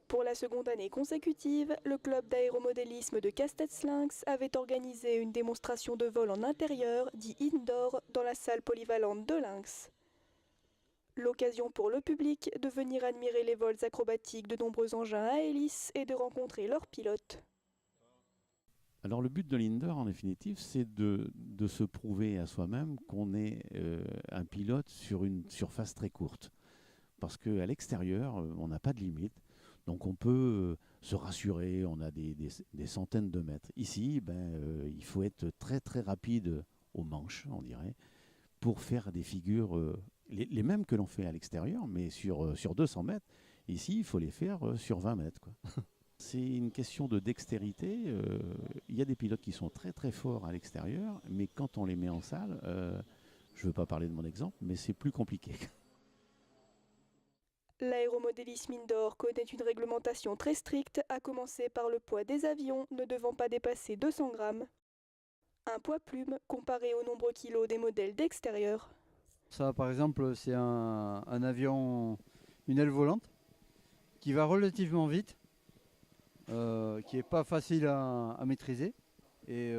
Pour la seconde année consécutive, le club d'aéromodélisme de Castets-Lynx avait organisé une démonstration de vol en intérieur, dit indoor, dans la salle polyvalente de Lynx. L'occasion pour le public de venir admirer les vols acrobatiques de nombreux engins à hélice et de rencontrer leurs pilotes. Alors le but de l'indoor, en définitive, c'est de se prouver à soi-même qu'on est un pilote sur une surface très courte. Parce qu'à l'extérieur, on n'a pas de limite. Donc on peut se rassurer, on a des centaines de mètres. Ici, il faut être très très rapide au manche, on dirait, pour faire des figures, les mêmes que l'on fait à l'extérieur, mais sur 200 mètres. Ici, il faut les faire sur 20 mètres, quoi. C'est une question de dextérité. Il y a des pilotes qui sont très très forts à l'extérieur, mais quand on les met en salle, je ne veux pas parler de mon exemple, mais c'est plus compliqué. L'aéromodélisme indoor connaît une réglementation très stricte, à commencer par le poids des avions ne devant pas dépasser 200 grammes. Un poids plume comparé au nombre kilos des modèles d'extérieur. Ça, par exemple, c'est un avion, une aile volante, qui va relativement vite, qui n'est pas facile à maîtriser. Et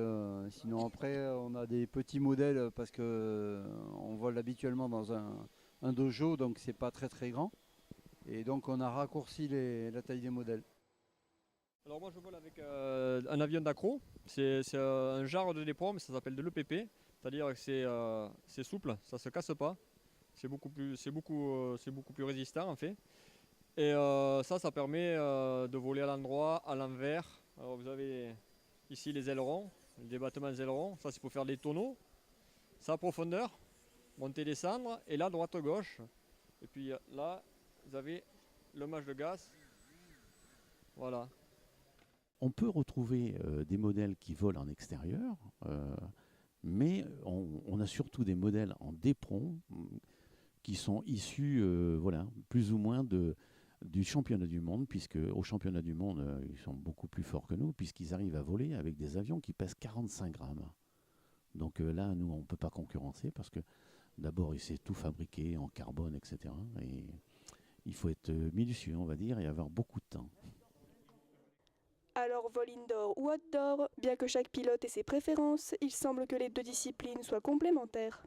sinon après, on a des petits modèles parce qu'on vole habituellement dans un dojo, donc c'est pas très très grand. Et donc on a raccourci la taille des modèles. Alors moi je vole avec un avion d'accro, c'est un genre de dépôt, mais ça s'appelle de l'EPP, c'est-à-dire que c'est souple, ça se casse pas, c'est beaucoup plus résistant en fait. Et ça permet de voler à l'endroit, à l'envers. Alors vous avez ici les ailerons, le débattement des ailerons, ça c'est pour faire des tonneaux, ça à profondeur, monter, descendre, et là droite-gauche. Et puis là vous avez le mâche de gaz, voilà. On peut retrouver des modèles qui volent en extérieur, mais on a surtout des modèles en dépron qui sont issus plus ou moins du championnat du monde, puisque au championnat du monde, ils sont beaucoup plus forts que nous, puisqu'ils arrivent à voler avec des avions qui pèsent 45 grammes. Donc là, nous, on ne peut pas concurrencer, parce que d'abord, c'est tout fabriqué en carbone, etc. Et il faut être minutieux, on va dire, et avoir beaucoup de temps. Alors vol indoor ou outdoor, bien que chaque pilote ait ses préférences, il semble que les deux disciplines soient complémentaires.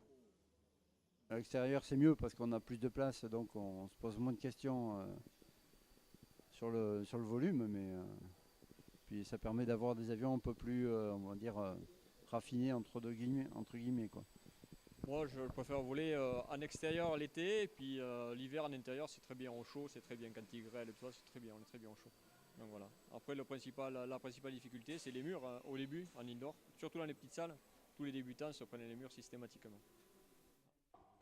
À l'extérieur, c'est mieux parce qu'on a plus de place, donc on se pose moins de questions sur le volume, mais puis ça permet d'avoir des avions un peu plus, on va dire, raffinés entre guillemets, quoi. Moi je préfère voler en extérieur l'été, et puis l'hiver en intérieur c'est très bien au chaud, c'est très bien quand il grêle et tout ça, c'est très bien, on est très bien au chaud. Donc voilà. Après la principale difficulté c'est les murs au début en indoor, surtout dans les petites salles, tous les débutants se prenaient les murs systématiquement.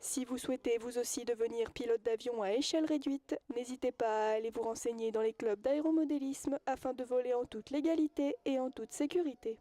Si vous souhaitez vous aussi devenir pilote d'avion à échelle réduite, n'hésitez pas à aller vous renseigner dans les clubs d'aéromodélisme afin de voler en toute légalité et en toute sécurité.